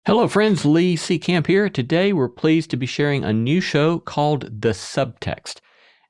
Hello friends, Lee C. Camp here. Today we're pleased to be sharing a new show called The Subtext.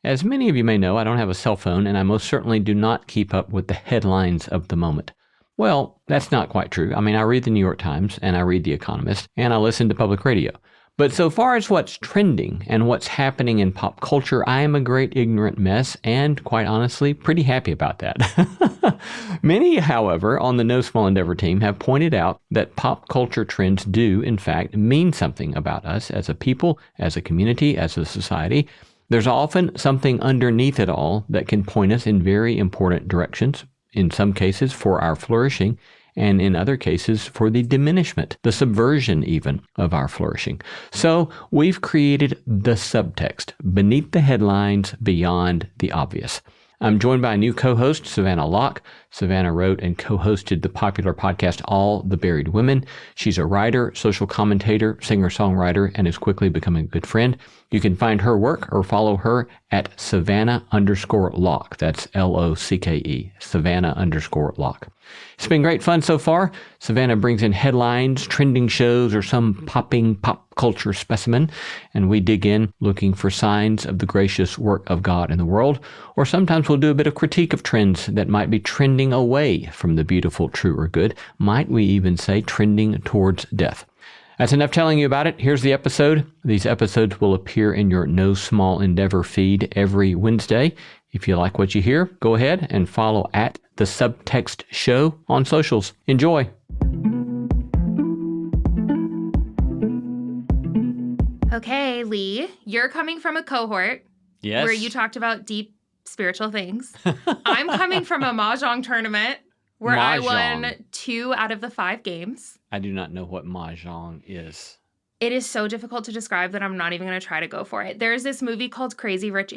As many of you may know, I don't have a cell phone and I most certainly do not keep up with the headlines of the moment. Well, that's not quite true. I mean, I read the New York Times and I read The Economist and I listen to public radio. But so far as what's trending and what's happening in pop culture, I am a great ignorant mess and, quite honestly, pretty happy about that. Many, however, on the No Small Endeavor team have pointed out that pop culture trends do, in fact, mean something about us as a people, as a community, as a society. There's often something underneath it all that can point us in very important directions, in some cases for our flourishing, and in other cases for the diminishment, the subversion even, of our flourishing. So we've created the subtext, beneath the headlines, beyond the obvious. I'm joined by a new co-host, Savannah Locke. Savannah wrote and co-hosted the popular podcast All the Buried Women. She's a writer, social commentator, singer-songwriter, and is quickly becoming a good friend. You can find her work or follow her at Savannah_Locke. That's Locke, Savannah_Locke. It's been great fun so far. Savannah brings in headlines, trending shows, or some popping pop culture specimen, and we dig in looking for signs of the gracious work of God in the world, or sometimes we'll do a bit of critique of trends that might be trending away from the beautiful, true, or good. Might we even say trending towards death? That's enough telling you about it. Here's the episode. These episodes will appear in your No Small Endeavor feed every Wednesday. If you like what you hear, go ahead and follow at The Subtext Show on socials. Enjoy. Okay, Lee, you're coming from a cohort where you talked about deep spiritual things. I'm coming from a Mahjong tournament where I won 2 out of the 5 games. I do not know what Mahjong is. It is so difficult to describe that I'm not even going to try to go for it. There's this movie called Crazy Rich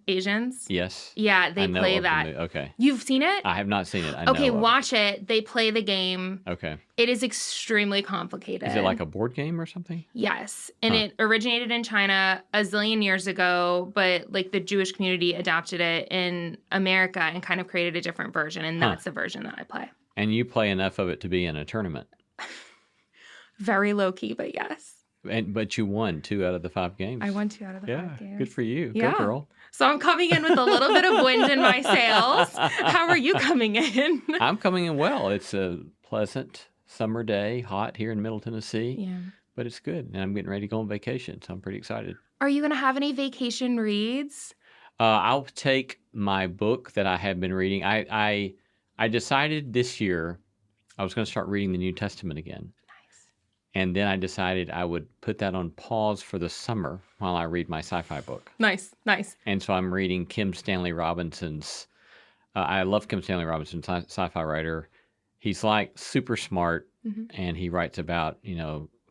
Asians. Yes. Yeah, they play that. Okay. You've seen it? I have not seen it. Okay, watch it. They play the game. Okay. It is extremely complicated. Is it like a board game or something? Yes. And it originated in China a zillion years ago, but like the Jewish community adopted it in America and kind of created a different version. And that's the version that I play. And you play enough of it to be in a tournament? Very low key, but yes. But you won 2 out of the 5 games. I won 2 out of the 5 games. Yeah, good for you. Yeah. Go, girl. So I'm coming in with a little bit of wind in my sails. How are you coming in? I'm coming in well. It's a pleasant summer day, hot here in Middle Tennessee. Yeah. But it's good. And I'm getting ready to go on vacation, so I'm pretty excited. Are you going to have any vacation reads? I'll take my book that I have been reading. I decided this year I was going to start reading the New Testament again. And then I decided I would put that on pause for the summer while I read my sci-fi book. Nice. And so I'm reading Kim Stanley Robinson's, I love Kim Stanley Robinson, sci-fi writer. He's like super smart, and he writes about,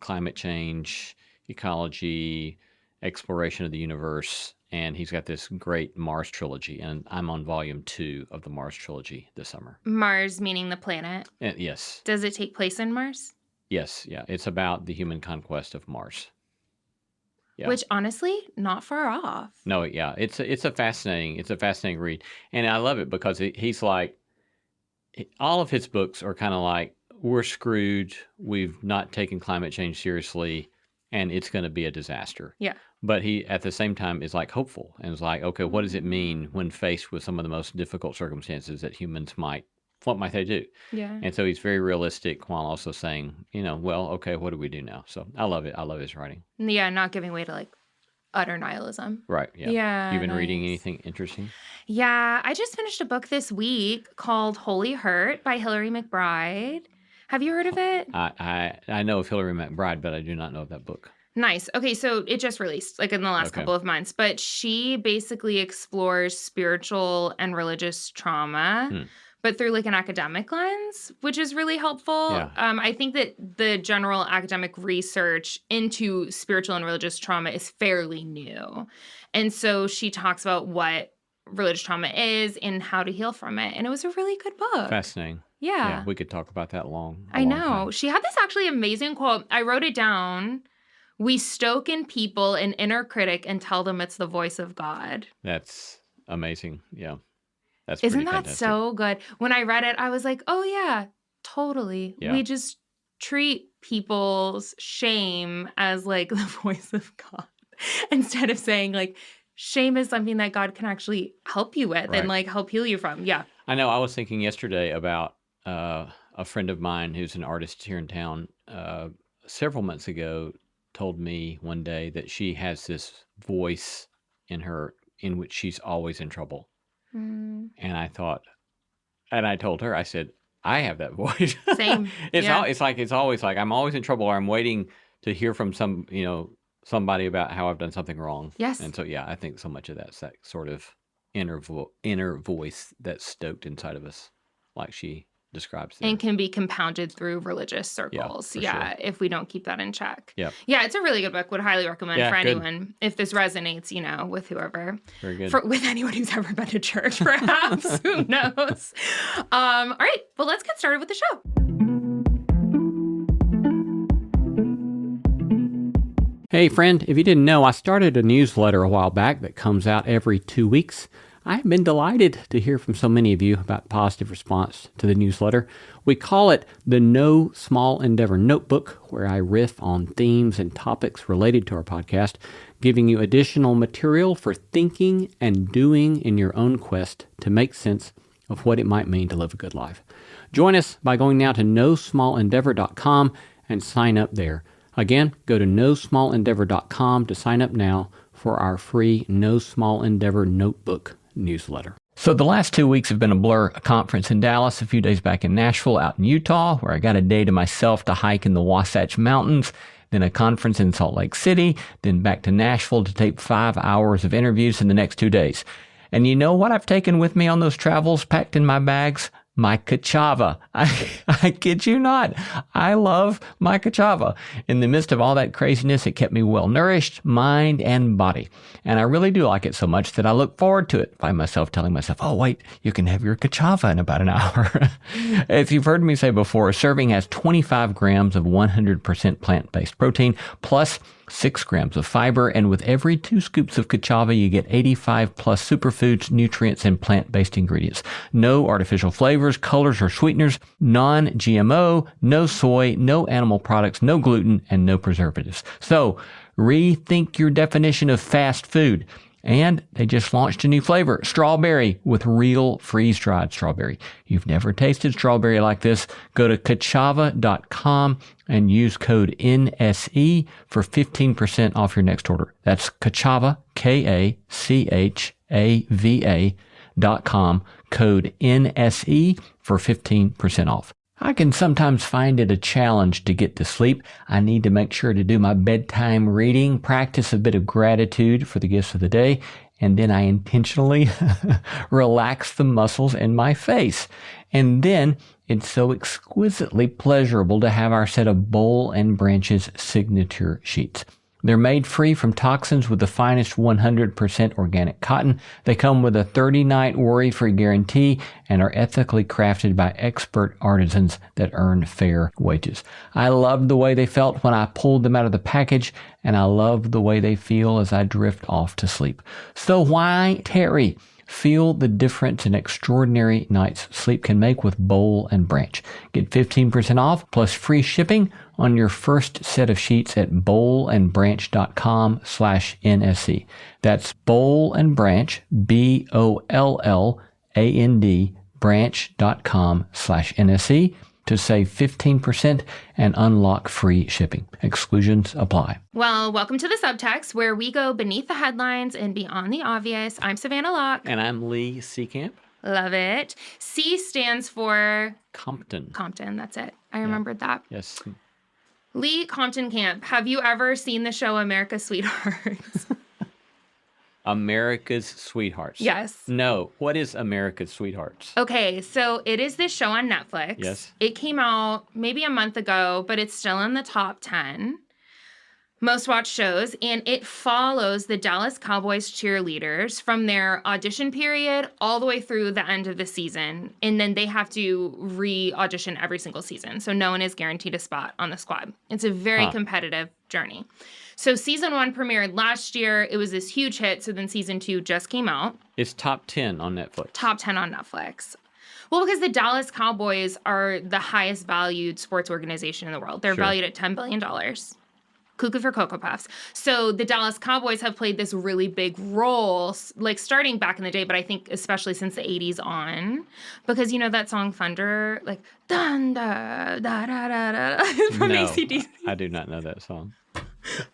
climate change, ecology, exploration of the universe. And he's got this great Mars trilogy, and I'm on volume 2 of the Mars trilogy this summer. Mars meaning the planet? Yes. Does it take place in Mars? Yes, yeah. It's about the human conquest of Mars. Yeah. Which honestly, not far off. No, yeah. It's a fascinating read. And I love it because he's like, all of his books are kind of like, we're screwed, we've not taken climate change seriously, and it's going to be a disaster. Yeah. But he, at the same time, is like hopeful and is like, okay, what does it mean when faced with some of the most difficult circumstances that humans what might they do? Yeah. And so he's very realistic while also saying, well, okay, what do we do now? So I love it. I love his writing. Yeah, not giving way to like utter nihilism. Right. Yeah. Yeah. You've been reading anything interesting? Yeah. I just finished a book this week called Holy Hurt by Hilary McBride. Have you heard of it? I know of Hilary McBride, but I do not know of that book. Nice. Okay, so it just released like in the last couple of months, but she basically explores spiritual and religious trauma. But through like an academic lens, which is really helpful. Yeah. I think that the general academic research into spiritual and religious trauma is fairly new. And so she talks about what religious trauma is and how to heal from it. And it was a really good book. Fascinating. Yeah. We could talk about that long. I know. She had this actually amazing quote. I wrote it down. We stoke in people an inner critic and tell them it's the voice of God. That's amazing. Yeah. Isn't that so good? When I read it, I was like, oh, yeah, totally. Yeah. We just treat people's shame as like the voice of God instead of saying like shame is something that God can actually help you with and like help heal you from. Yeah. I know. I was thinking yesterday about a friend of mine who's an artist here in town. Several months ago, told me one day that she has this voice in her in which she's always in trouble. And I thought, and I told her, I said, I have that voice. Same. It's always like I'm always in trouble, or I'm waiting to hear from somebody about how I've done something wrong. Yes. And so I think so much of that's that sort of inner voice that's stoked inside of us, like she describes there. And can be compounded through religious circles. Sure. If we don't keep that in check. Yeah. Yeah, it's a really good book. Would highly recommend for anyone if this resonates, with whoever. Very good. With anyone who's ever been to church, perhaps. Who knows? All right. Well, let's get started with the show. Hey, friend, if you didn't know, I started a newsletter a while back that comes out every 2 weeks. I've been delighted to hear from so many of you about positive response to the newsletter. We call it the No Small Endeavor Notebook, where I riff on themes and topics related to our podcast, giving you additional material for thinking and doing in your own quest to make sense of what it might mean to live a good life. Join us by going now to nosmallendeavor.com and sign up there. Again, go to nosmallendeavor.com to sign up now for our free No Small Endeavor Notebook newsletter. So the last 2 weeks have been a blur. A conference in Dallas, a few days back in Nashville, out in Utah, where I got a day to myself to hike in the Wasatch Mountains, then a conference in Salt Lake City, then back to Nashville to tape 5 hours of interviews in the next 2 days. And you know what I've taken with me on those travels, packed in my bags? My cachava. I kid you not. I love my cachava. In the midst of all that craziness, it kept me well nourished, mind and body. And I really do like it so much that I look forward to it. Find myself telling myself, oh, wait, you can have your cachava in about an hour. As you've heard me say before, a serving has 25 grams of 100% plant-based protein, plus 6 grams of fiber, and with every 2 scoops of cachava, you get 85 plus superfoods, nutrients, and plant-based ingredients. No artificial flavors, colors, or sweeteners, non-GMO, no soy, no animal products, no gluten, and no preservatives. So, rethink your definition of fast food. And they just launched a new flavor, strawberry, with real freeze-dried strawberry. You've never tasted strawberry like this. Go to kachava.com and use code NSE for 15% off your next order. That's Kachava, KACHAVA.com, code NSE for 15% off. I can sometimes find it a challenge to get to sleep. I need to make sure to do my bedtime reading, practice a bit of gratitude for the gifts of the day, and then I intentionally relax the muscles in my face. And then it's so exquisitely pleasurable to have our set of Bowl and Branch's signature sheets. They're made free from toxins with the finest 100% organic cotton. They come with a 30-night worry-free guarantee and are ethically crafted by expert artisans that earn fair wages. I loved the way they felt when I pulled them out of the package, and I love the way they feel as I drift off to sleep. So why tarry? Feel the difference an extraordinary night's sleep can make with Bowl and Branch. Get 15% off plus free shipping on your first set of sheets at bowlandbranch.com/NSC. That's Bowl and Branch, BOLLAND, branch.com/NSC to save 15% and unlock free shipping. Exclusions apply. Well, welcome to the Subtext, where we go beneath the headlines and beyond the obvious. I'm Savannah Locke. And I'm Lee Seacamp. Love it. C stands for... Compton. Compton, that's it. I remembered that. Yes. Lee Compton Camp, have you ever seen the show America's Sweethearts? America's Sweethearts. Yes. No. What is America's Sweethearts? Okay, so it is this show on Netflix. Yes. It came out maybe a month ago, but it's still in the top 10 most watched shows, and it follows the Dallas Cowboys cheerleaders from their audition period all the way through the end of the season, and then they have to re-audition every single season, so no one is guaranteed a spot on the squad. It's a very competitive journey. So season 1 premiered last year. It was this huge hit, so then season 2 just came out. It's top 10 on Netflix. Top 10 on Netflix. Well, because the Dallas Cowboys are the highest valued sports organization in the world. They're valued at $10 billion. Cuckoo for Cocoa Puffs. So the Dallas Cowboys have played this really big role, like starting back in the day, but I think especially since the 80s on, because you know that song Thunder, like dun da da da da da from AC/DC. I do not know that song.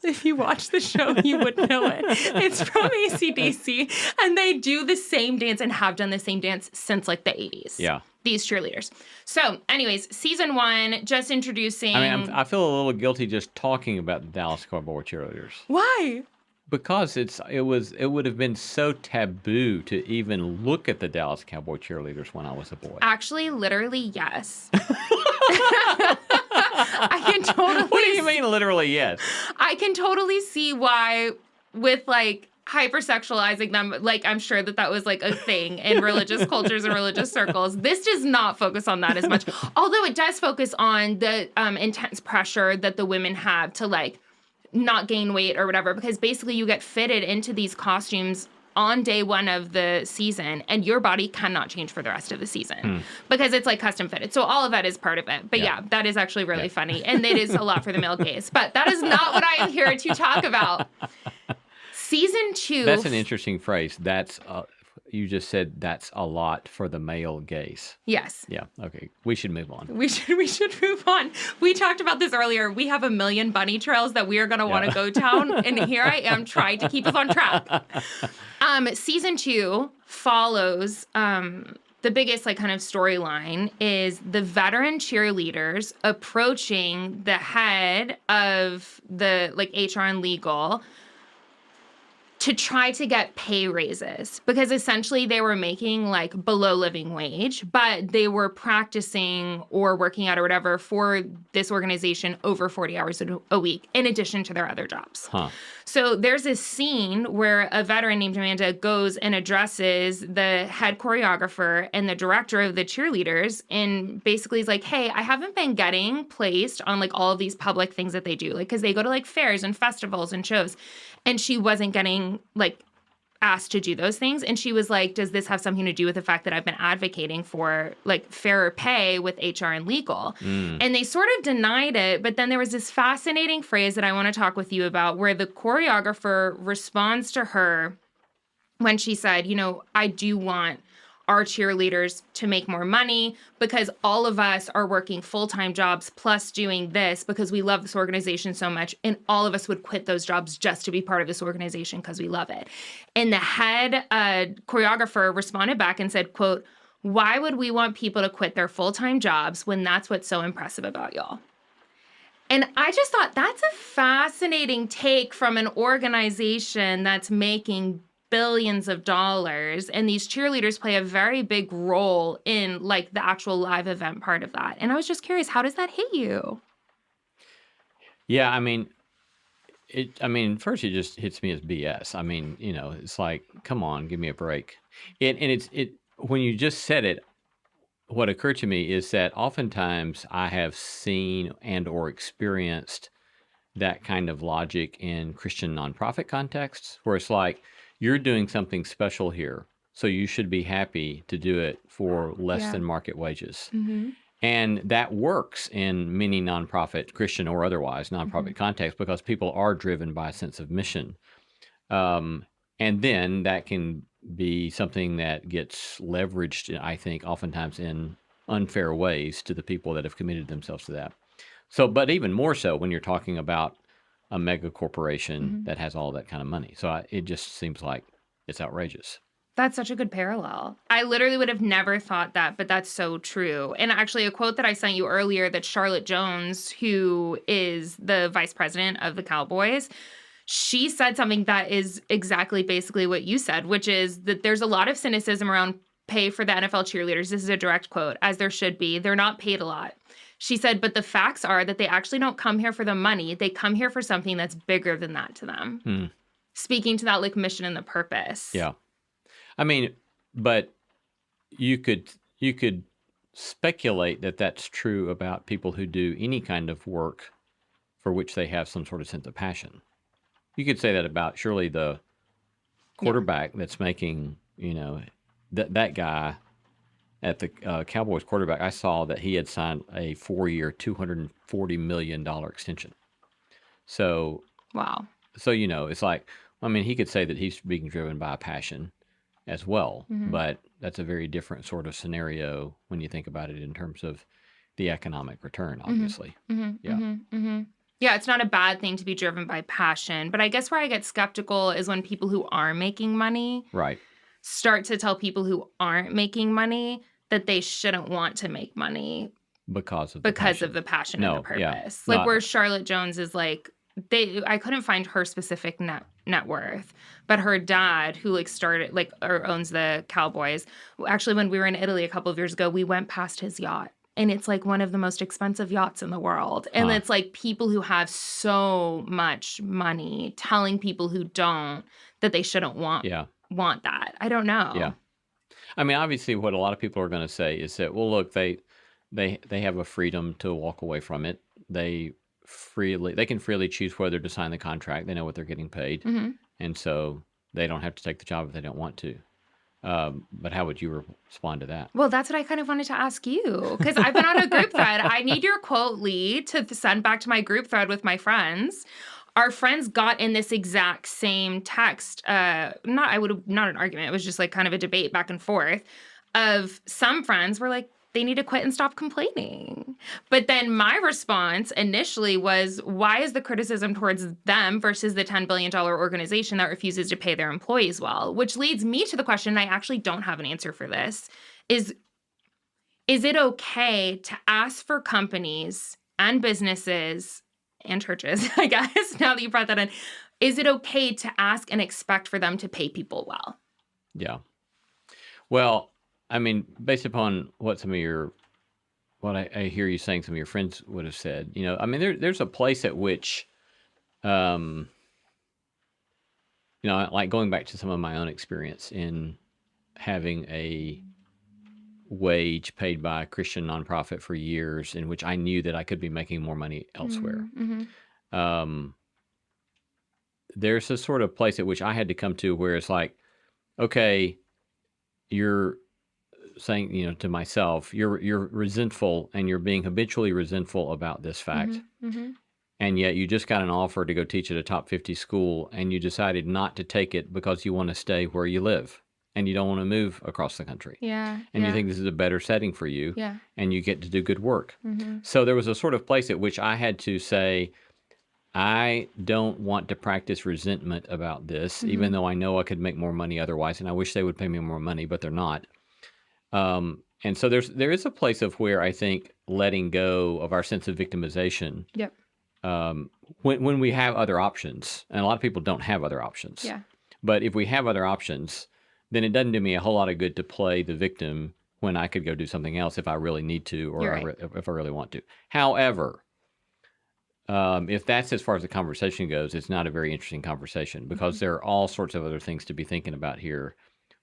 If you watch the show, you would know it. It's from AC/DC, and they do the same dance and have done the same dance since like the 80s. Yeah. These cheerleaders. So, anyways, season 1, just introducing. I mean, I feel a little guilty just talking about the Dallas Cowboy cheerleaders. Why? Because it would have been so taboo to even look at the Dallas Cowboy cheerleaders when I was a boy. Actually, literally, yes. I can totally. What do you mean, literally, yes? I can totally see why, with like hypersexualizing them, like I'm sure that was like a thing in religious cultures and religious circles. This does not focus on that as much, although it does focus on the intense pressure that the women have to like not gain weight or whatever, because basically you get fitted into these costumes on day 1 of the season, and your body cannot change for the rest of the season because it's like custom fitted. So all of that is part of it. But yeah that is actually really funny, and it is a lot for the male gaze. But that is not what I am here to talk about. Season 2. That's an interesting phrase. That's you just said that's a lot for the male gaze. Yes. Yeah. Okay. We should move on. We should move on. We talked about this earlier. We have a million bunny trails that we are going to want to go down, and here I am trying to keep us on track. Season 2 follows the biggest like kind of storyline is the veteran cheerleaders approaching the head of the like HR and legal to try to get pay raises, because essentially they were making like below living wage, but they were practicing or working out or whatever for this organization over 40 hours a week in addition to their other jobs. So there's this scene where a veteran named Amanda goes and addresses the head choreographer and the director of the cheerleaders and basically is like, hey, I haven't been getting placed on like all of these public things that they do, like because they go to like fairs and festivals and shows. And she wasn't getting, like, asked to do those things. And she was like, does this have something to do with the fact that I've been advocating for, like, fairer pay with HR and legal? And they sort of denied it. But then there was this fascinating phrase that I want to talk with you about where the choreographer responds to her when she said, you know, I do want our cheerleaders to make more money because all of us are working full-time jobs plus doing this because we love this organization so much, and all of us would quit those jobs just to be part of this organization because we love it. And the head choreographer responded back and said, quote, why would we want people to quit their full-time jobs when that's what's so impressive about y'all? And I just thought that's a fascinating take from an organization that's making billions of dollars, and these cheerleaders play a very big role in like the actual live event part of that. And I was just curious, how does that hit you? Yeah, I mean, first it just hits me as BS. I mean, you know, it's like, come on, give me a break. And when you just said it, what occurred to me is that oftentimes I have seen and or experienced that kind of logic in Christian nonprofit contexts, where it's like, you're doing something special here, so you should be happy to do it for less than market wages. And that works in many nonprofit, Christian or otherwise, nonprofit contexts, because people are driven by a sense of mission. And then that can be something that gets leveraged, I think, oftentimes in unfair ways to the people that have committed themselves to that. So, but even more so when you're talking about a mega corporation that has all that kind of money. So it just seems like it's outrageous. That's such a good parallel. I literally would have never thought that, but that's so true. And actually, a quote that I sent you earlier that Charlotte Jones, who is the vice president of the Cowboys, she said something that is exactly basically what you said, which is that there's a lot of cynicism around pay for the NFL cheerleaders. This is a direct quote, as there should be. They're not paid a lot. She said, but the facts are that they actually don't come here for the money. They come here for something that's bigger than that to them. Speaking to that like mission and the purpose. Yeah. I mean, but you could speculate that that's true about people who do any kind of work for which they have some sort of sense of passion. You could say that about surely the quarterback that's making, you know, that guy at the Cowboys quarterback, I saw that he had signed a 4-year, $240 million extension. So, wow. So, it's like, I mean, he could say that he's being driven by a passion as well, but that's a very different sort of scenario when you think about it in terms of the economic return, obviously. Yeah, it's not a bad thing to be driven by passion, but I guess where I get skeptical is when people who are making money start to tell people who aren't making money that they shouldn't want to make money because of the passion and the purpose. Like where Charlotte Jones is like, I couldn't find her specific net worth, but her dad, who owns the Cowboys. Actually, when we were in Italy a couple of years ago, we went past his yacht, and it's like one of the most expensive yachts in the world. And it's like people who have so much money telling people who don't that they shouldn't want that. I don't know. Yeah, I mean, obviously, what a lot of people are going to say is that, well, look, they have a freedom to walk away from it. They can freely choose whether to sign the contract. They know what they're getting paid, and so they don't have to take the job if they don't want to. But how would you respond to that? Well, that's what I kind of wanted to ask you, because I've been on a group thread. I need your quote, Lee, to send back to my group thread with my friends. Our friends got in this exact same text. Not an argument. It was just like kind of a debate back and forth of some friends were like, they need to quit and stop complaining. But then my response initially was, why is the criticism towards them versus the $10 billion organization that refuses to pay their employees well? Which leads me to the question, I actually don't have an answer for this, is it okay to ask for companies and businesses and churches, I guess, now that you brought that in, is it okay to ask and expect for them to pay people well? Yeah. Well, I mean, based upon what I hear you saying, some of your friends would have said, I mean, there's a place at which, like going back to some of my own experience in having a wage paid by a Christian nonprofit for years, in which I knew that I could be making more money elsewhere. There's a sort of place at which I had to come to where it's like, okay, you're saying, to myself, you're resentful and you're being habitually resentful about this fact. And yet you just got an offer to go teach at a top 50 school and you decided not to take it because you want to stay where you live and you don't want to move across the country. And you think this is a better setting for you and you get to do good work. So there was a sort of place at which I had to say, I don't want to practice resentment about this, even though I know I could make more money otherwise, and I wish they would pay me more money, but they're not. And so there is a place of where I think letting go of our sense of victimization. When we have other options, and a lot of people don't have other options. But if we have other options, then it doesn't do me a whole lot of good to play the victim when I could go do something else if I really need to, or if I really want to. However, if that's as far as the conversation goes, it's not a very interesting conversation because there are all sorts of other things to be thinking about here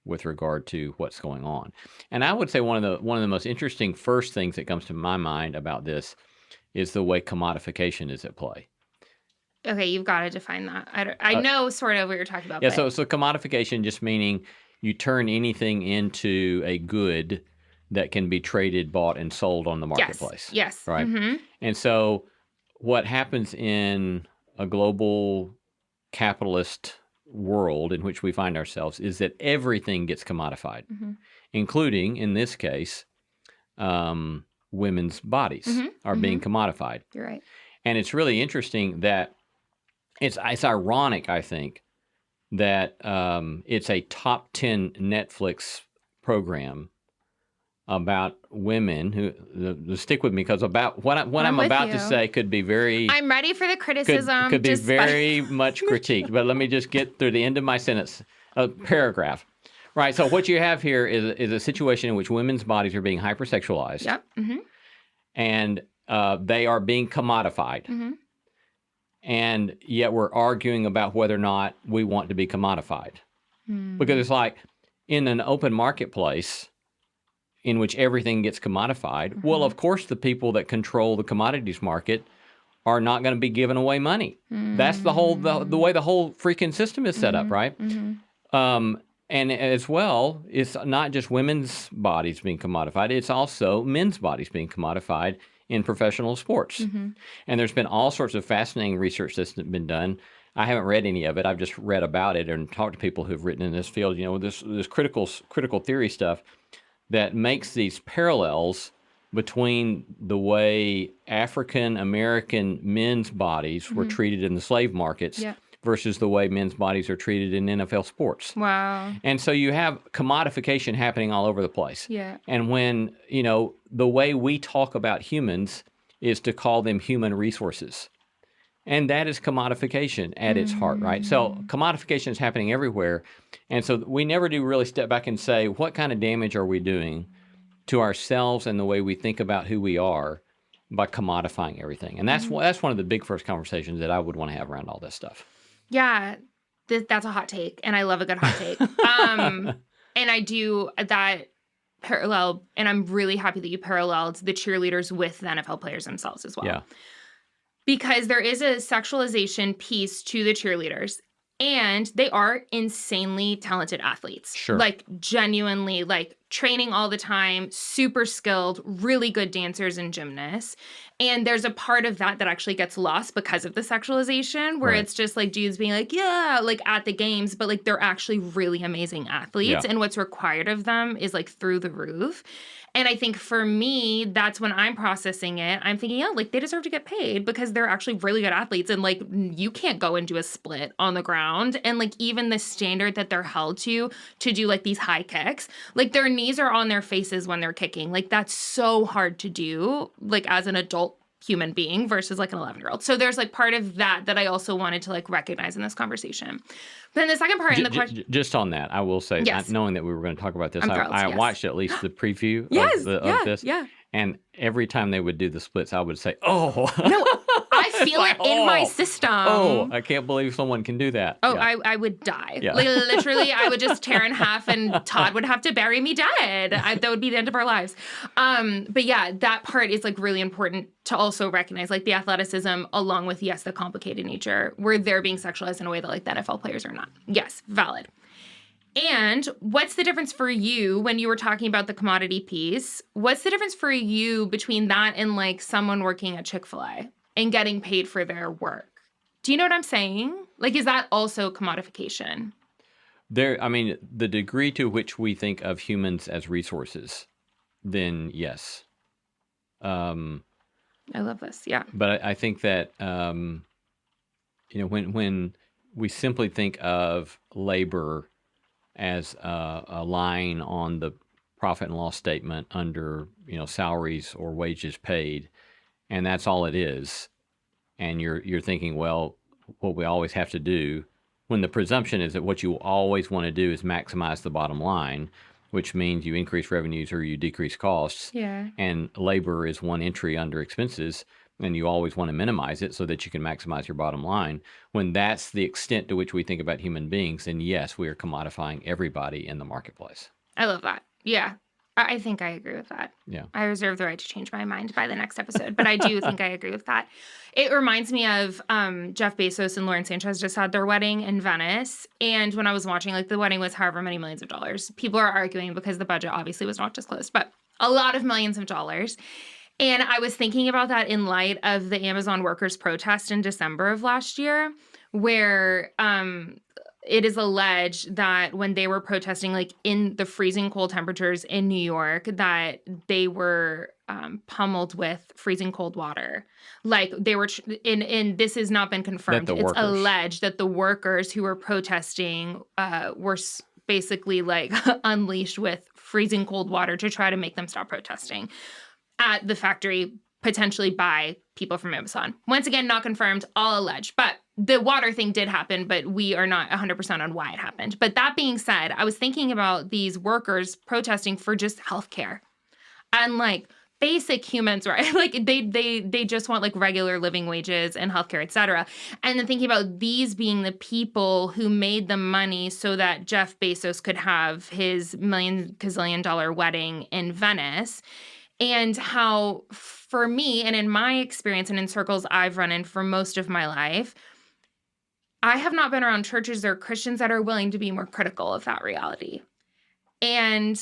with regard to what's going on. And I would say one of the most interesting first things that comes to my mind about this is the way commodification is at play. Okay, you've got to define that. I know sort of what you're talking about. Yeah, so commodification just meaning you turn anything into a good that can be traded, bought, and sold on the marketplace. Yes. Right? And so what happens in a global capitalist world in which we find ourselves is that everything gets commodified, including, in this case, women's bodies are being commodified. You're right. And it's really interesting that it's ironic, I think, that it's a top 10 Netflix program about women who stick with me because about what I'm about to say could be very. I'm ready for the criticism. Could be very much critiqued, but let me just get through the end of my sentence, paragraph. Right. So what you have here is a situation in which women's bodies are being hypersexualized. Yep. And they are being commodified. And yet we're arguing about whether or not we want to be commodified. Because it's like in an open marketplace in which everything gets commodified, well, of course, the people that control the commodities market are not going to be giving away money. That's the way the whole freaking system is set up, right? And as well, it's not just women's bodies being commodified, it's also men's bodies being commodified in professional sports. Mm-hmm. And there's been all sorts of fascinating research that's been done. I haven't read any of it. I've just read about it and talked to people who've written in this field, this critical theory stuff that makes these parallels between the way African American men's bodies were treated in the slave markets versus the way men's bodies are treated in NFL sports. Wow. And so you have commodification happening all over the place. Yeah. And when, the way we talk about humans is to call them human resources. And that is commodification at its heart, right? So commodification is happening everywhere. And so we never do really step back and say, what kind of damage are we doing to ourselves and the way we think about who we are by commodifying everything? And that's one of the big first conversations that I would want to have around all this stuff. Yeah, that's a hot take, and I love a good hot take. And I do that parallel, and I'm really happy that you paralleled the cheerleaders with the NFL players themselves as well. Yeah. Because there is a sexualization piece to the cheerleaders, and they are insanely talented athletes. Sure. Like, genuinely, like, training all the time, super skilled, really good dancers and gymnasts. And there's a part of that actually gets lost because of the sexualization, where it's just like dudes being like, yeah, like at the games, but like they're actually really amazing athletes. Yeah. And what's required of them is like through the roof. And I think for me, that's when I'm processing it. I'm thinking, yeah, like they deserve to get paid because they're actually really good athletes. And like you can't go and do a split on the ground. And like even the standard that they're held to do like these high kicks, like their knees are on their faces when they're kicking. Like that's so hard to do, like as an adult human being versus like an 11-year-old. So there's like part of that I also wanted to like recognize in this conversation. But then the second part in the question... Just on that, I will say, knowing that we were going to talk about this, I watched at least the preview of this. Yeah. And every time they would do the splits, I would say, oh. No, I feel it in my system. Oh, I can't believe someone can do that. Oh, yeah. I would die. Yeah. Like, literally, I would just tear in half and Todd would have to bury me dead. That would be the end of our lives. But yeah, that part is like really important to also recognize, like the athleticism along with, yes, the complicated nature where they're being sexualized in a way that like the NFL players are not. Yes, valid. And what's the difference for you when you were talking about the commodity piece? What's the difference for you between that and like someone working at Chick-fil-A and getting paid for their work? Do you know what I'm saying? Like, is that also commodification? The degree to which we think of humans as resources, then yes. I love this. Yeah. But I think that, when we simply think of labor as a line on the profit and loss statement under, salaries or wages paid, and that's all it is. And you're thinking, well, what we always have to do, when the presumption is that what you always want to do is maximize the bottom line, which means you increase revenues or you decrease costs. Yeah. And labor is one entry under expenses, and you always want to minimize it so that you can maximize your bottom line. When that's the extent to which we think about human beings, then yes, we are commodifying everybody in the marketplace. I love that. Yeah. I think I agree with that. Yeah. I reserve the right to change my mind by the next episode, but I do think I agree with that. It reminds me of Jeff Bezos and Lauren Sanchez just had their wedding in Venice. And when I was watching, like the wedding was however many millions of dollars. People are arguing because the budget obviously was not disclosed, but a lot of millions of dollars. And I was thinking about that in light of the Amazon workers' protest in December of last year, where it is alleged that when they were protesting, like in the freezing cold temperatures in New York, that they were pummeled with freezing cold water. Like they were, and this has not been confirmed. It's alleged that the workers who were protesting were basically like unleashed with freezing cold water to try to make them stop protesting at the factory, potentially by people from Amazon. Once again, not confirmed, all alleged. But the water thing did happen, but we are not 100% on why it happened. But that being said, I was thinking about these workers protesting for just healthcare and like basic humans, right? Like they just want like regular living wages and healthcare, et cetera. And then thinking about these being the people who made the money so that Jeff Bezos could have his $1 wedding in Venice. And how, for me, and in my experience and in circles I've run in for most of my life, I have not been around churches or Christians that are willing to be more critical of that reality. And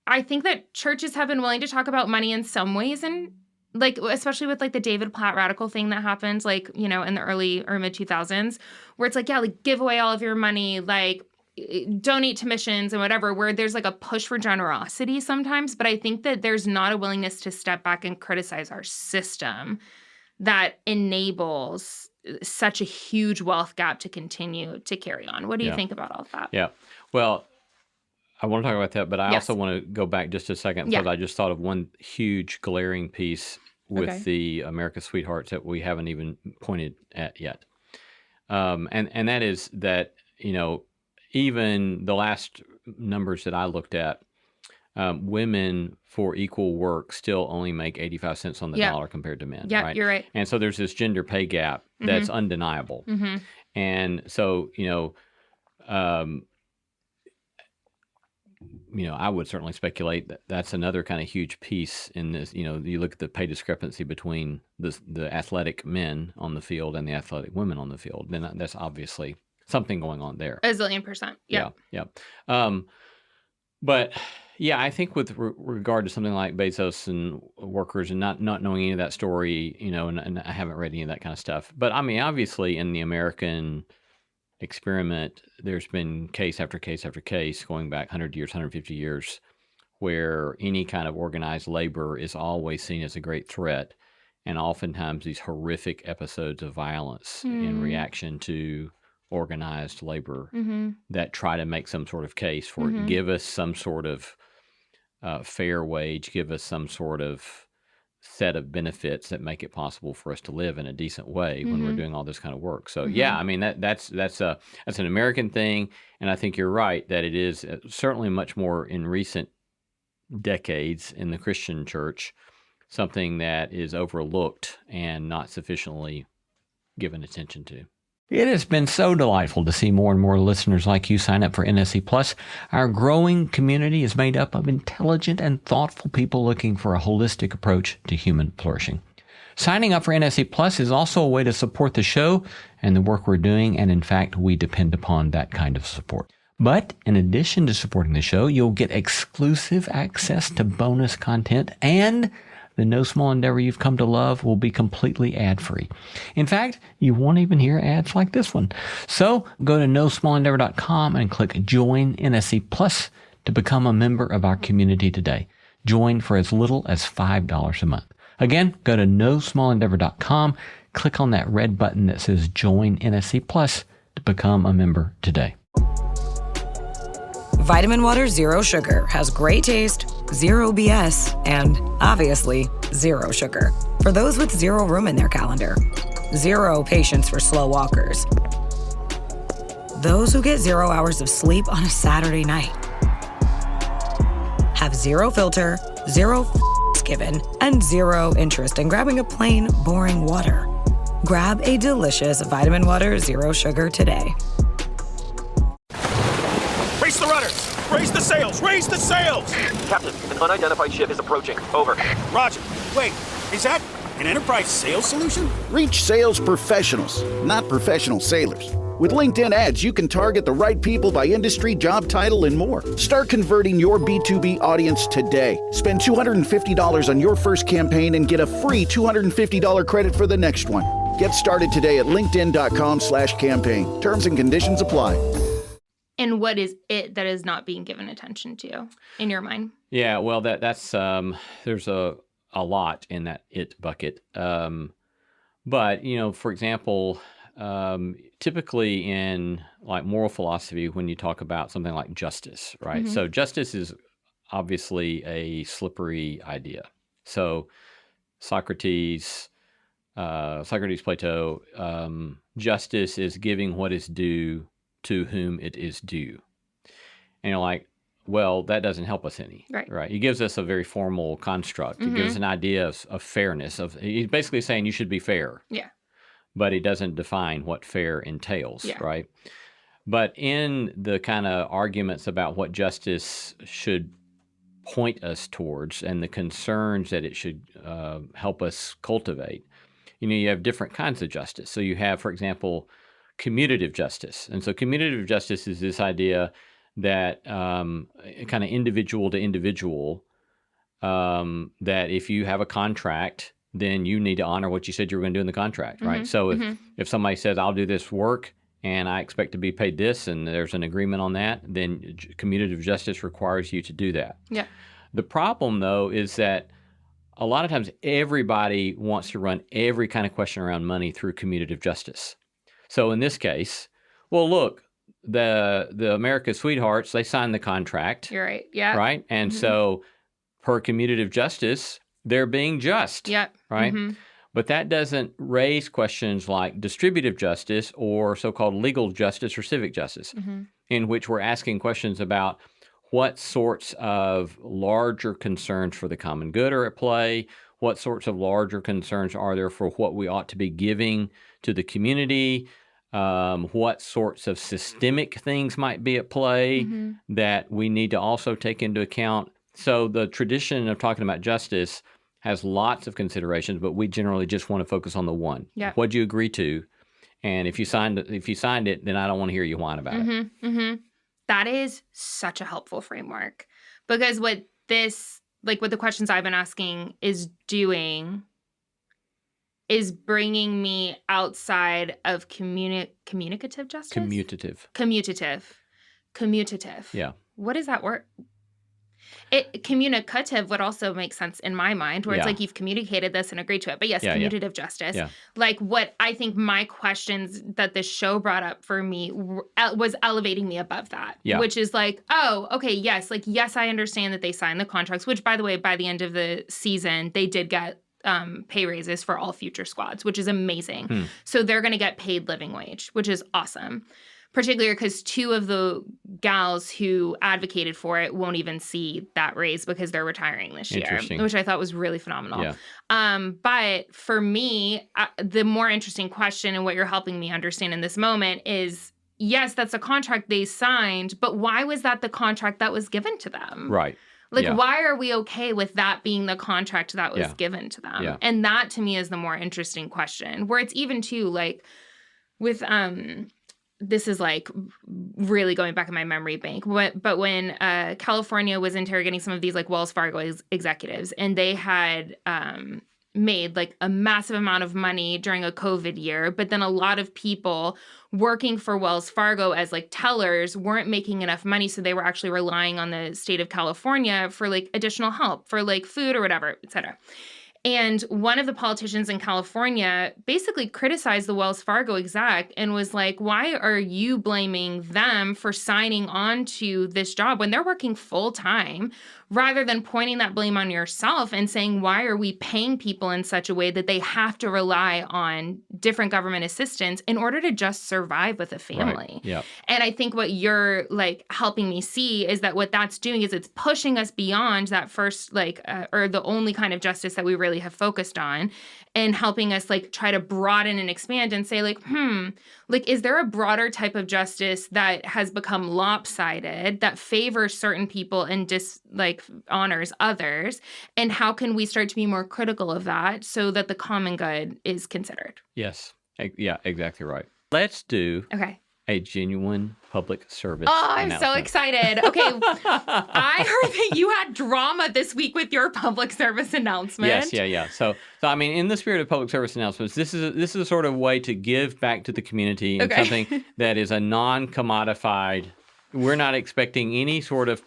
I think that churches have been willing to talk about money in some ways, and like, especially with like the David Platt radical thing that happened, like, you know, in the early or mid 2000s, where it's like, yeah, like give away all of your money, like donate to missions and whatever, where there's like a push for generosity sometimes. But I think that there's not a willingness to step back and criticize our system that enables such a huge wealth gap to continue to carry on. What do you think about all of that? Yeah. Well, I want to talk about that, but I also want to go back just a second because I just thought of one huge glaring piece with the America's Sweethearts that we haven't even pointed at yet. And that is that, you know, even the last numbers that I looked at, women for equal work still only make 85 cents on the dollar compared to men. Yeah, right? You're right. And so there's this gender pay gap that's undeniable. And so, I would certainly speculate that that's another kind of huge piece in this. You know, you look at the pay discrepancy between the athletic men on the field and the athletic women on the field. Then that's obviously something going on there. A zillion %. Yeah. But yeah, I think with regard to something like Bezos and workers and not knowing any of that story, and I haven't read any of that kind of stuff. But I mean, obviously in the American experiment, there's been case after case after case going back 100 years, 150 years, where any kind of organized labor is always seen as a great threat. And oftentimes these horrific episodes of violence in reaction to organized labor that try to make some sort of case for give us some sort of fair wage, give us some sort of set of benefits that make it possible for us to live in a decent way when we're doing all this kind of work. So yeah, I mean that's an American thing, and I think you're right that it is certainly much more in recent decades in the Christian church, something that is overlooked and not sufficiently given attention to. It has been so delightful to see more and more listeners like you sign up for NSC Plus. Our growing community is made up of intelligent and thoughtful people looking for a holistic approach to human flourishing. Signing up for NSC Plus is also a way to support the show and the work we're doing, and in fact, we depend upon that kind of support. But in addition to supporting the show, you'll get exclusive access to bonus content, and the No Small Endeavor you've come to love will be completely ad-free. In fact, you won't even hear ads like this one. So go to nosmallendeavor.com and click Join NSC Plus to become a member of our community today. Join for as little as $5 a month. Again, go to nosmallendeavor.com, click on that red button that says Join NSC Plus to become a member today. Vitamin Water Zero Sugar has great taste, zero BS, and obviously zero sugar. For those with zero room in their calendar, zero patience for slow walkers, those who get 0 hours of sleep on a Saturday night, have zero filter, zero given, and zero interest in grabbing a plain, boring water. Grab a delicious Vitamin Water Zero Sugar today. Raise the rudders! Raise the sails! Raise the sails! Captain, an unidentified ship is approaching. Over. Roger. Wait, is that an enterprise sales solution? Reach sales professionals, not professional sailors. With LinkedIn ads, you can target the right people by industry, job title, and more. Start converting your B2B audience today. Spend $250 on your first campaign and get a free $250 credit for the next one. Get started today at linkedin.com/campaign. Terms and conditions apply. And what is it that is not being given attention to in your mind? Yeah, well, that's there's a lot in that it bucket. But, for example, typically in like moral philosophy, when you talk about something like justice, right? So justice is obviously a slippery idea. So Socrates, Plato, justice is giving what is due to whom it is due. And you're like, well, that doesn't help us any. Right. He gives us a very formal construct. He gives an idea of fairness. He's basically saying you should be fair. Yeah. But he doesn't define what fair entails, right? But in the kind of arguments about what justice should point us towards and the concerns that it should help us cultivate, you have different kinds of justice. So you have, for example, commutative justice. And so commutative justice is this idea that kind of individual to individual, that if you have a contract, then you need to honor what you said you were going to do in the contract, right? So if somebody says, I'll do this work and I expect to be paid this, and there's an agreement on that, then commutative justice requires you to do that. Yeah. The problem, though, is that a lot of times everybody wants to run every kind of question around money through commutative justice. So in this case, well, look, the America's Sweethearts, they signed the contract. You're right. Yeah. Right? And so per commutative justice, they're being just. Yep. Right? But that doesn't raise questions like distributive justice or so-called legal justice or civic justice, in which we're asking questions about what sorts of larger concerns for the common good are at play, what sorts of larger concerns are there for what we ought to be giving to the community, what sorts of systemic things might be at play that we need to also take into account. So the tradition of talking about justice has lots of considerations, but we generally just want to focus on the one. Yeah. What'd you agree to? And if you signed it, then I don't want to hear you whine about it. That is such a helpful framework, because what the questions I've been asking is doing is bringing me outside of communicative justice? Commutative. Yeah. What is that word? Communicative would also make sense in my mind, where it's like you've communicated this and agreed to it. But yes, commutative justice. Yeah. Like what I think my questions that this show brought up for me was elevating me above that, which is like, oh, okay, yes. Like, yes, I understand that they signed the contracts, which, by the way, by the end of the season, they did get pay raises for all future squads, which is amazing. So they're going to get paid living wage, which is awesome. Particularly because two of the gals who advocated for it won't even see that raise because they're retiring this year, which I thought was really phenomenal. Yeah. But for me, the more interesting question and what you're helping me understand in this moment is, yes, that's a contract they signed, but why was that the contract that was given to them? Right. Like, why are we okay with that being the contract that was given to them? Yeah. And that, to me, is the more interesting question, where it's even, too, like, with this is like really going back in my memory bank. But when California was interrogating some of these like Wells Fargo executives, and they had made like a massive amount of money during a COVID year, but then a lot of people working for Wells Fargo as like tellers weren't making enough money. So they were actually relying on the state of California for like additional help for like food or whatever, et cetera. And one of the politicians in California basically criticized the Wells Fargo exec and was like, why are you blaming them for signing on to this job when they're working full time, rather than pointing that blame on yourself and saying, why are we paying people in such a way that they have to rely on different government assistance in order to just survive with a family? Right. Yep. And I think what you're like helping me see is that what that's doing is it's pushing us beyond that first or the only kind of justice that we really have focused on, and helping us like try to broaden and expand and say like, is there a broader type of justice that has become lopsided that favors certain people and honors others? And how can we start to be more critical of that so that the common good is considered? Yes. Yeah, exactly right. Let's do a genuine public service I'm so excited. Okay. I heard that you had drama this week with your public service announcement. Yes, yeah. So I mean, in the spirit of public service announcements, this is a sort of way to give back to the community in something that is a non-commodified. We're not expecting any sort of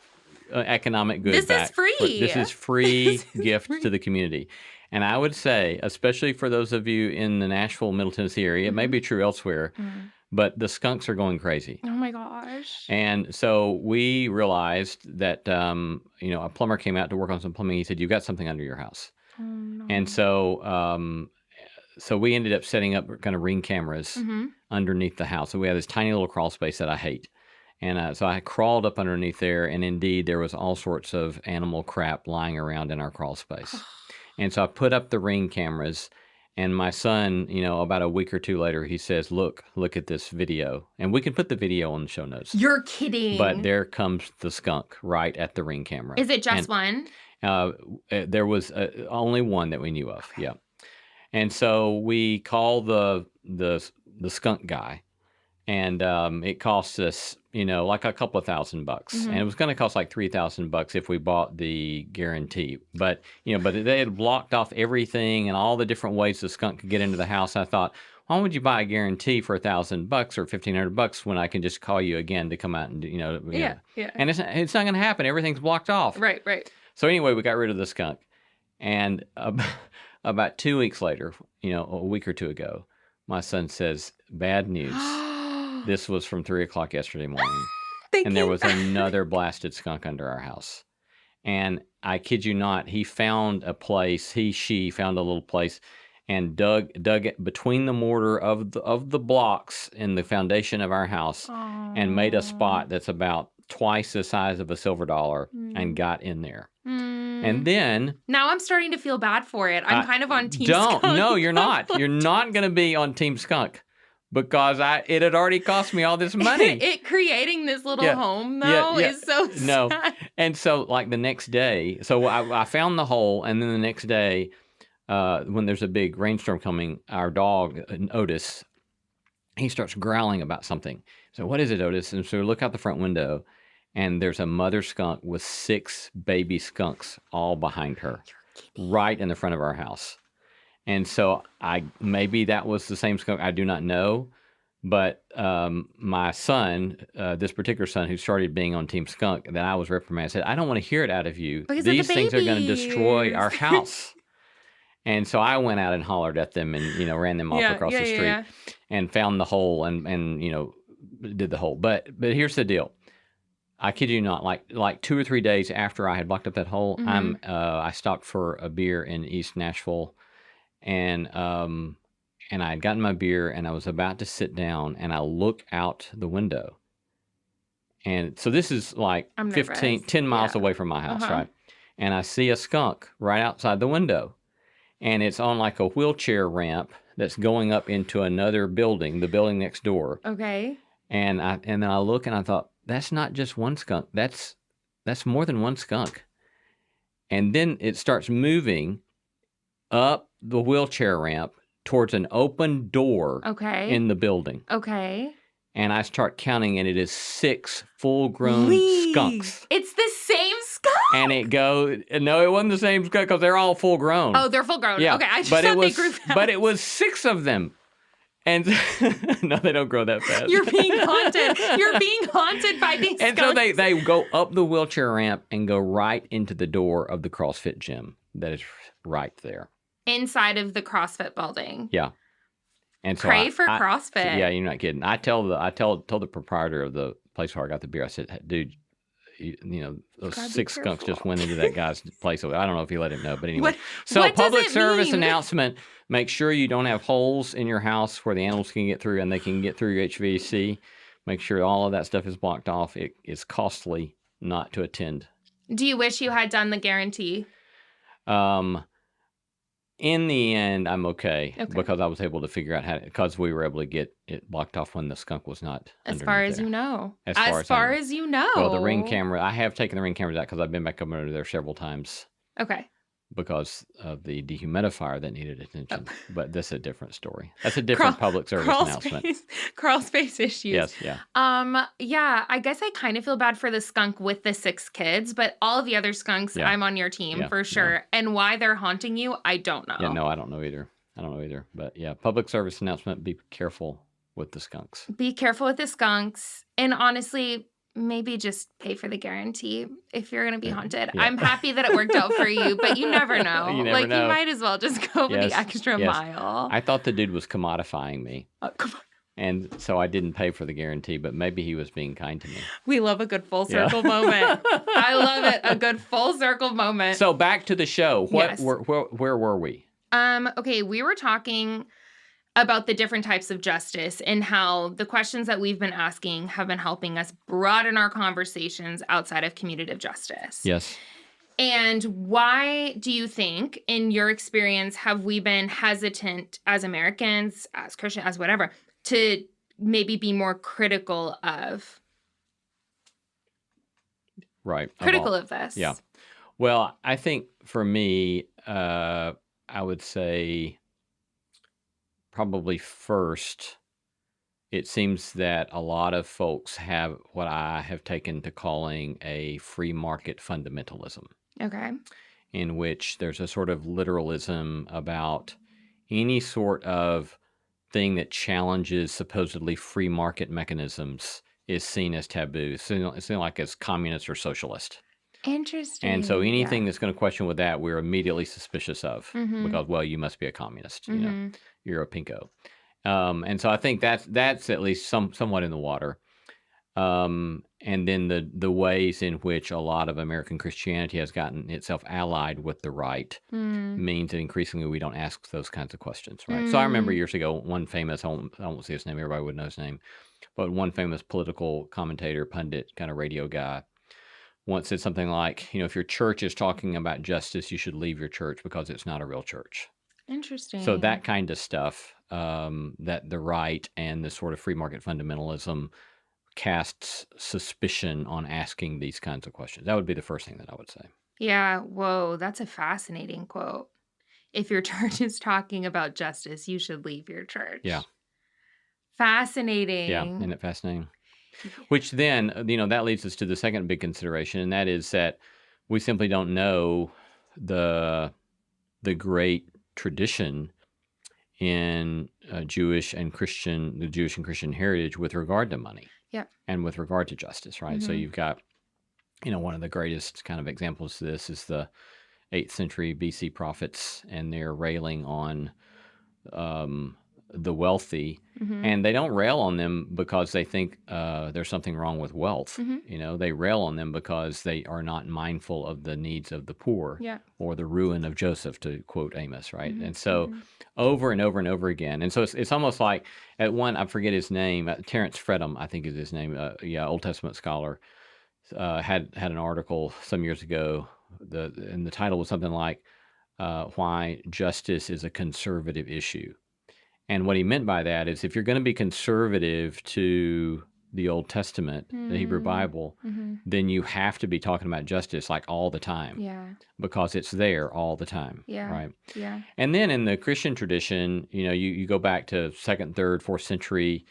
economic good back. This is free. This is free gift to the community. And I would say, especially for those of you in the Nashville, Middle Tennessee area, it may be true elsewhere, but the skunks are going crazy. Oh my gosh. And so we realized that, a plumber came out to work on some plumbing. He said, you've got something under your house. Oh, no. And so we ended up setting up kind of ring cameras underneath the house. So we have this tiny little crawl space that I hate. And so I crawled up underneath there, and indeed there was all sorts of animal crap lying around in our crawl space. And so I put up the ring cameras, and my son, about a week or two later, he says, look at this video. And we can put the video on the show notes. You're kidding. But there comes the skunk right at the ring camera. Is it just one? There was only one that we knew of, yeah. And so we call the skunk guy, And it cost us, like a couple of $1,000, and it was going to cost like $3,000 if we bought the guarantee. But they had blocked off everything and all the different ways the skunk could get into the house. I thought, why would you buy a guarantee for $1,000 or $1,500 when I can just call you again to come out and Yeah. And it's not going to happen. Everything's blocked off. Right. So anyway, we got rid of the skunk, and about 2 weeks later, a week or two ago, my son says, "Bad news." This was from 3 o'clock yesterday morning. And there was another blasted skunk under our house. And I kid you not, she found a little place and dug it between the mortar of the blocks in the foundation of our house and made a spot that's about twice the size of a silver dollar and got in there. And then... Now I'm starting to feel bad for it. I'm kind of on Team Skunk. No, you're not. You're not going to be on Team Skunk. Because it had already cost me all this money. Creating this little home, though, is so sad. No. And so, like, the next day, so I found the hole, and then the next day, when there's a big rainstorm coming, our dog, Otis, he starts growling about something. So, what is it, Otis? And so we look out the front window, and there's a mother skunk with 6 baby skunks all behind her, right in the front of our house. And so maybe that was the same skunk. I do not know. But my son, this particular son who started being on Team Skunk, that I was reprimanded, said, "I don't want to hear it out of you. Because these things are going to destroy our house." And so I went out and hollered at them and, ran them off across the street and found the hole and did the hole. But here's the deal. I kid you not, like 2 or 3 days after I had blocked up that hole, I stopped for a beer in East Nashville. And I had gotten my beer, and I was about to sit down, and I look out the window. And so this is like 10 miles away from my house, right? And I see a skunk right outside the window. And it's on like a wheelchair ramp that's going up into another building, the building next door. Okay. And then I look, and I thought, that's not just one skunk. That's more than one skunk. And then it starts moving up the wheelchair ramp towards an open door in the building. Okay. And I start counting, and it is 6 full-grown skunks. It's the same skunk? And no, it wasn't the same skunk because they're all full-grown. Oh, they're full-grown. Yeah. Okay, I just thought they grew fast. But it was 6 of them. And no, they don't grow that fast. You're being haunted. You're being haunted by these skunks. And so they go up the wheelchair ramp and go right into the door of the CrossFit gym that is right there. Inside of the CrossFit building. Yeah. And so Pray for CrossFit. Yeah, you're not kidding. I told the proprietor of the place where I got the beer, I said, "Dude, those 6 skunks just went into that guy's place." I don't know if he let him know, but anyway. What public does it service mean? announcement, make sure you don't have holes in your house where the animals can get through and they can get through your HVAC. Make sure all of that stuff is blocked off. It is costly not to attend. Do you wish you had done the guarantee? In the end, I'm okay because I was able to figure out because we were able to get it blocked off when the skunk was not As far as you know. As far as you know. Well, the ring camera, I have taken the ring cameras out because I've been back up under there several times. Okay. Because of the dehumidifier that needed attention. But this is a different story. That's a different public service announcement. Crawl space issues. Yes, yeah. Yeah, I guess I kind of feel bad for the skunk with the 6 kids, but all of the other skunks, I'm on your team for sure. Yeah. And why they're haunting you, I don't know. Yeah, no, I don't know either. But yeah, public service announcement, be careful with the skunks. Be careful with the skunks. And honestly, maybe just pay for the guarantee if you're going to be haunted. Yeah. I'm happy that it worked out for you, but you never know. You might as well just go the extra mile. I thought the dude was commodifying me. And so I didn't pay for the guarantee, but maybe he was being kind to me. We love a good full circle moment. I love it. A good full circle moment. So back to the show. Where were we? Okay, we were talking about the different types of justice and how the questions that we've been asking have been helping us broaden our conversations outside of commutative justice. Yes. And why do you think, in your experience, have we been hesitant as Americans, as Christians, as whatever, to maybe be more critical of? Right. Critical of this. Yeah. Well, I think for me, I would say probably first it seems that a lot of folks have what I have taken to calling a free market fundamentalism, Okay. in which there's a sort of literalism about any sort of thing that challenges supposedly free market mechanisms is seen as taboo. It's seen like as communist or socialist. Interesting. And so anything Yeah. that's going to question with that, we're immediately suspicious of because, well, you must be a communist. You know, you're a pinko. And so I think that's at least somewhat in the water. And then the ways in which a lot of American Christianity has gotten itself allied with the right means that increasingly we don't ask those kinds of questions, right? So I remember years ago, one famous, I won't say his name, everybody would know his name, but one famous political commentator, pundit, kind of radio guy, once said something like, if your church is talking about justice, you should leave your church because it's not a real church. Interesting. So that kind of stuff, that the right and the sort of free market fundamentalism casts suspicion on asking these kinds of questions. That would be the first thing that I would say. Yeah. Whoa, that's a fascinating quote. If your church is talking about justice, you should leave your church. Yeah. Fascinating. Yeah, isn't it fascinating? Which then, that leads us to the second big consideration, and that is that we simply don't know the great tradition in Jewish and Christian heritage with regard to money. Yeah. And with regard to justice, right? So you've got, one of the greatest kind of examples of this is the 8th century BC prophets, and they're railing on the wealthy, and they don't rail on them because they think there's something wrong with wealth. They rail on them because they are not mindful of the needs of the poor, or the ruin of Joseph, to quote Amos, right? And so over and over and over again. And so it's almost like at one, I forget his name, Terence Fredham, I think is his name, Old Testament scholar, had an article some years ago, and the title was something like, Why Justice is a Conservative Issue. And what he meant by that is if you're going to be conservative to the Old Testament, the Hebrew Bible, then you have to be talking about justice like all the time. Yeah. Because it's there all the time. Yeah. Right. Yeah. And then in the Christian tradition, you go back to 2nd, 3rd, 4th century,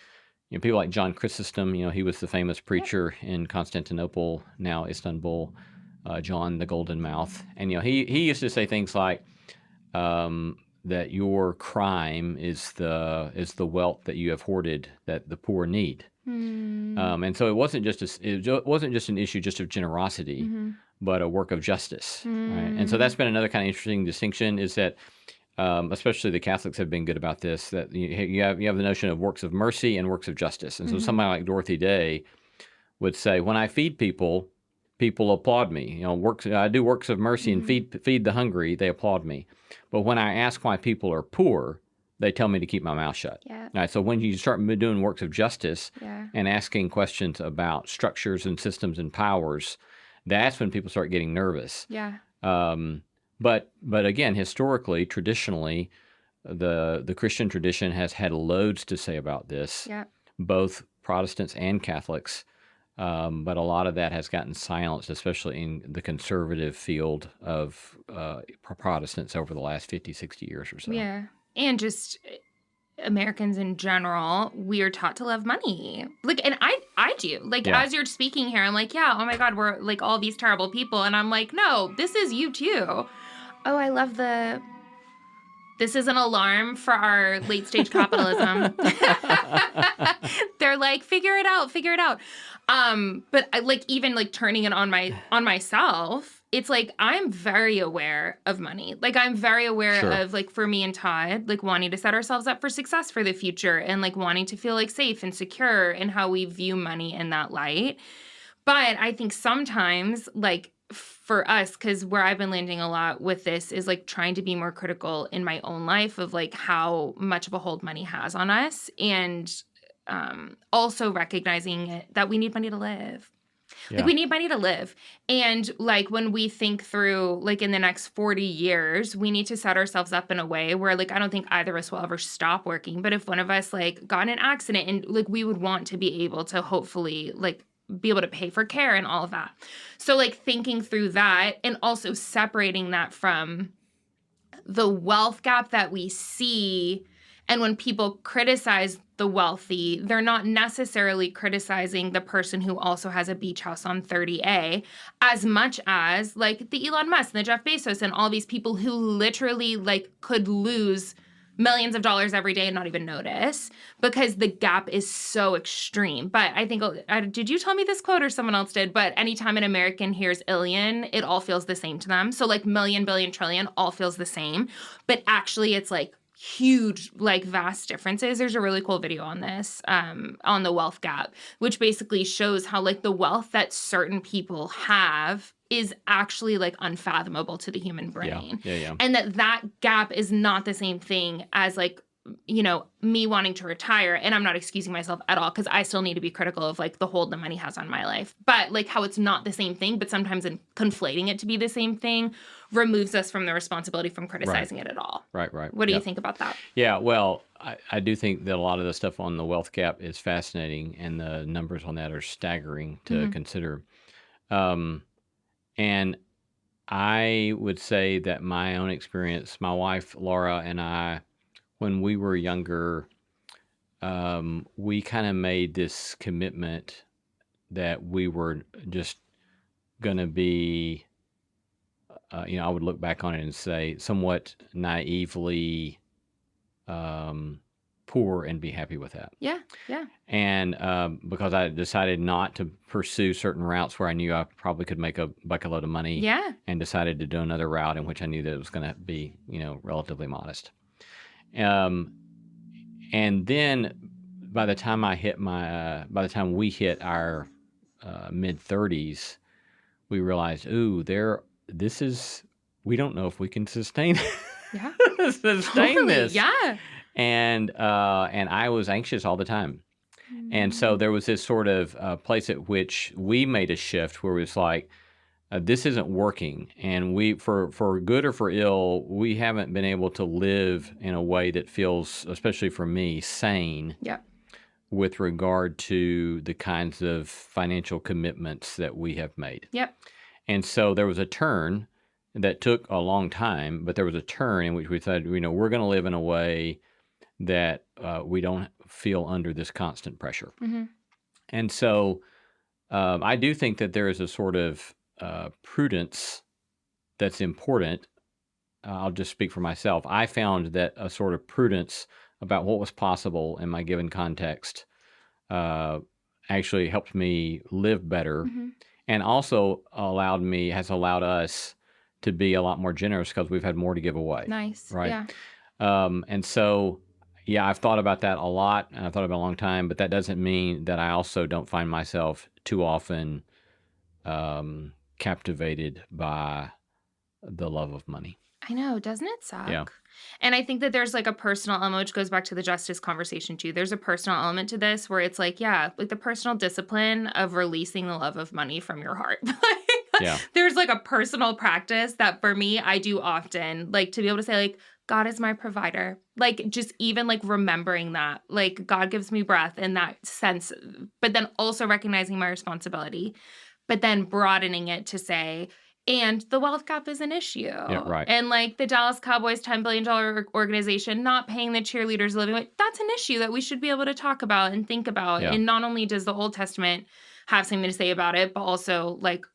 people like John Chrysostom, he was the famous preacher in Constantinople, now Istanbul, John the Golden Mouth. And he used to say things like, that your crime is the wealth that you have hoarded that the poor need. And so it wasn't just an issue just of generosity, but a work of justice. Right? And so that's been another kind of interesting distinction, is that especially the Catholics have been good about this, that you have the notion of works of mercy and works of justice. And so somebody like Dorothy Day would say, when I feed people applaud me. I do works of mercy and feed the hungry, they applaud me. But when I ask why people are poor, they tell me to keep my mouth shut. Yeah. All right, so when you start doing works of justice Yeah. and asking questions about structures and systems and powers, that's when people start getting nervous. Yeah. But again, historically, traditionally, the Christian tradition has had loads to say about this, Yeah. both Protestants and Catholics. But a lot of that has gotten silenced, especially in the conservative field of Protestants over the last 50, 60 years or so. Yeah. And just Americans in general, we are taught to love money. And I do. As you're speaking here, I'm like, yeah, oh my God, we're like all these terrible people. And I'm like, no, this is you too. Oh, I love this is an alarm for our late stage capitalism. They're like, figure it out. But I even turning it on myself, it's like, I'm very aware of money. I'm very aware of for me and Todd, wanting to set ourselves up for success for the future and wanting to feel safe and secure in how we view money in that light. But I think sometimes for us, because where I've been landing a lot with this is trying to be more critical in my own life of how much of a hold money has on us, and also recognizing that we need money to live. Yeah. We need money to live. And when we think through in the next 40 years, we need to set ourselves up in a way where I don't think either of us will ever stop working. But if one of us got in an accident, and we would want to be able to hopefully be able to pay for care and all of that. So thinking through that, and also separating that from the wealth gap that we see And when people criticize the wealthy, they're not necessarily criticizing the person who also has a beach house on 30A as much as like the Elon Musk and the Jeff Bezos and all these people who literally like could lose millions of dollars every day and not even notice because the gap is so extreme. But I think, did you tell me this quote or someone else did? But anytime an American hears illion, it all feels the same to them. So like million, billion, trillion all feels the same. But actually it's like huge, like vast differences. There's a really cool video on this, on the wealth gap, which basically shows how like the wealth that certain people have is actually like unfathomable to the human brain. Yeah. And that gap is not the same thing as like, you know, me wanting to retire. And I'm not excusing myself at all because I still need to be critical of like the hold the money has on my life. But like how it's not the same thing, but sometimes in conflating it to be the same thing removes us from the responsibility from criticizing it at all. Right. What do you think about that? Yeah, well, I do think that a lot of the stuff on the wealth gap is fascinating, and the numbers on that are staggering to consider. And I would say that my own experience, my wife, Laura, and I, when we were younger, we kind of made this commitment that we were just going to be, I would look back on it and say somewhat naively poor and be happy with that. Yeah. And because I decided not to pursue certain routes where I knew I probably could make a bucket load of money. Yeah. And decided to do another route in which I knew that it was going to be, relatively modest. And then by the time we hit our mid 30s, we realized, we don't know if we can sustain this. Yeah. And I was anxious all the time. And so there was this sort of place at which we made a shift where it was like, this isn't working. And we, for good or for ill, we haven't been able to live in a way that feels, especially for me, sane. Yeah. With regard to the kinds of financial commitments that we have made. Yep. And so there was a turn that took a long time, but there was a turn in which we said, we're going to live in a way that we don't feel under this constant pressure. Mm-hmm. And so I do think that there is a sort of prudence that's important. I'll just speak for myself. I found that a sort of prudence about what was possible in my given context actually helped me live better, and also has allowed us to be a lot more generous because we've had more to give away. Nice. Right. Yeah. And so, I've thought about that a lot, and I've thought about it a long time, but that doesn't mean that I also don't find myself too often captivated by the love of money. I know. Doesn't it suck? Yeah. And I think that there's like a personal element, which goes back to the justice conversation too. There's a personal element to this where it's like, like the personal discipline of releasing the love of money from your heart. Yeah. There's like a personal practice that for me, I do often, like to be able to say like, God is my provider. Like just even like remembering that, like God gives me breath in that sense, but then also recognizing my responsibility, but then broadening it to say, and the wealth gap is an issue. Yeah, right. And like the Dallas Cowboys $10 billion organization not paying the cheerleaders a living wage, that's an issue that we should be able to talk about and think about. Yeah. And not only does the Old Testament have something to say about it, but also like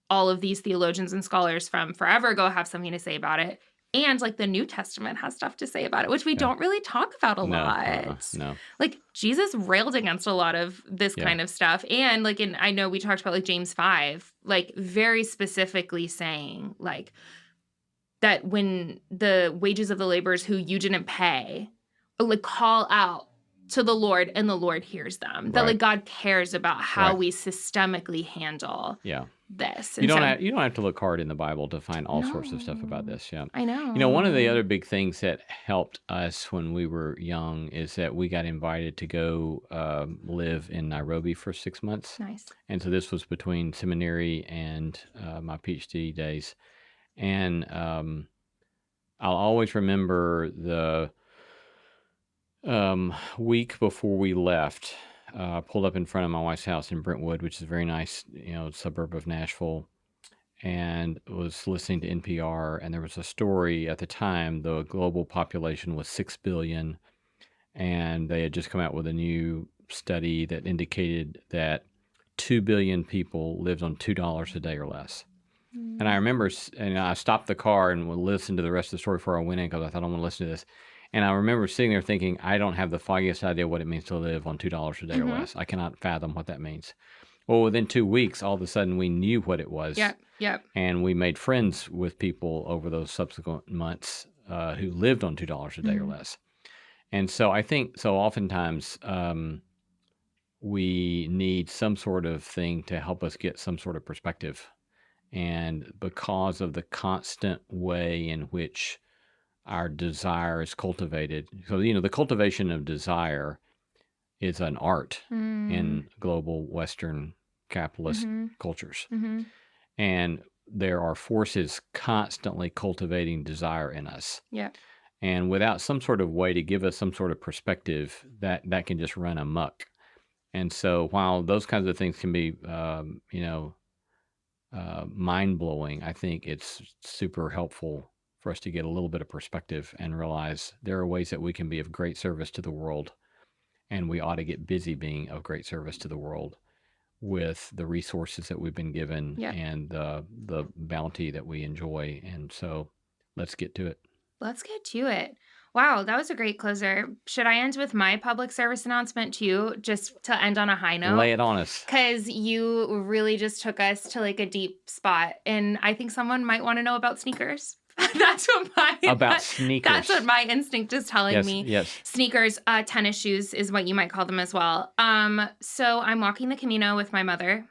all of these theologians and scholars from forever ago have something to say about it. And like the New Testament has stuff to say about it, which we don't really talk about a lot. No. Like Jesus railed against a lot of this kind of stuff. And like, I know we talked about like James 5, like very specifically saying like that when the wages of the laborers who you didn't pay, like call out to the Lord and the Lord hears them. That like God cares about how we systemically handle this. And you don't have to look hard in the Bible to find all sorts of stuff about this. Yeah. I know. One of the other big things that helped us when we were young is that we got invited to go live in Nairobi for 6 months. Nice. And so this was between seminary and my PhD days. And I'll always remember the week before we left, pulled up in front of my wife's house in Brentwood, which is a very nice, suburb of Nashville, and was listening to NPR. And there was a story at the time, the global population was 6 billion, and they had just come out with a new study that indicated that 2 billion people lived on $2 a day or less. And I remember, and I stopped the car and would listen to the rest of the story before I went in because I thought I want to listen to this. And I remember sitting there thinking, I don't have the foggiest idea what it means to live on $2 a day or less. I cannot fathom what that means. Well, within 2 weeks, all of a sudden we knew what it was. Yep. And we made friends with people over those subsequent months who lived on $2 a day or less. And so I think, oftentimes we need some sort of thing to help us get some sort of perspective. And because of the constant way in which our desire is cultivated. So, the cultivation of desire is an art in global Western capitalist cultures. And there are forces constantly cultivating desire in us. Yeah. And without some sort of way to give us some sort of perspective, that can just run amok. And so while those kinds of things can be, mind-blowing, I think it's super helpful for us to get a little bit of perspective and realize there are ways that we can be of great service to the world, and we ought to get busy being of great service to the world with the resources that we've been given and the bounty that we enjoy. And so let's get to it. Let's get to it. Wow, that was a great closer. Should I end with my public service announcement too, just to end on a high note? Lay it on us. Because you really just took us to like a deep spot, and I think someone might want to know about sneakers. That's what my instinct is telling me. Yes. Sneakers, tennis shoes is what you might call them as well. So I'm walking the Camino with my mother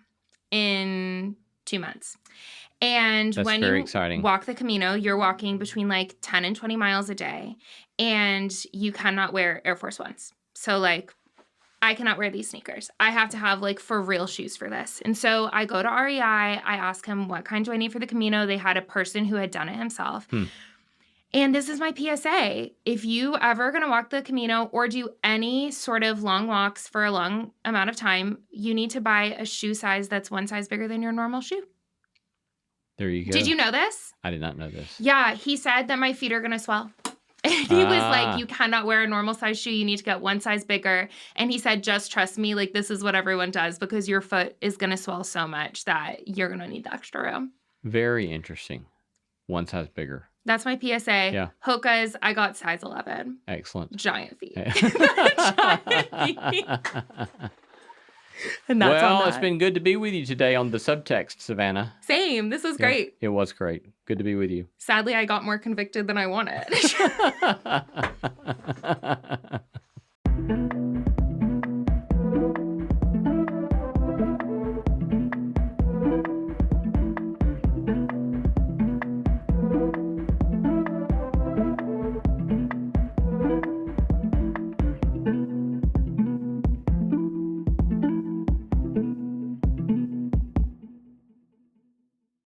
in 2 months. And That's when very you exciting. walk the Camino, you're walking between like 10 and 20 miles a day, and you cannot wear Air Force Ones. So like, I cannot wear these sneakers. I have to have like for real shoes for this. And so I go to REI. I ask him, what kind do I need for the Camino? They had a person who had done it himself. And this is my PSA. If you ever going to walk the Camino or do any sort of long walks for a long amount of time, you need to buy a shoe size that's one size bigger than your normal shoe. There you go. Did you know this? I did not know this. Yeah, he said that my feet are going to swell. He was like, you cannot wear a normal size shoe. You need to get one size bigger. And he said, just trust me. Like, this is what everyone does because your foot is going to swell so much that you're going to need the extra room. Very interesting. One size bigger. That's my PSA. Yeah. Hoka's, I got size 11. Excellent. Giant feet. Giant feet. And that's well, it's been good to be with you today on the Subtext, Savannah. Same. This was great. It was great. Good to be with you. Sadly, I got more convicted than I wanted.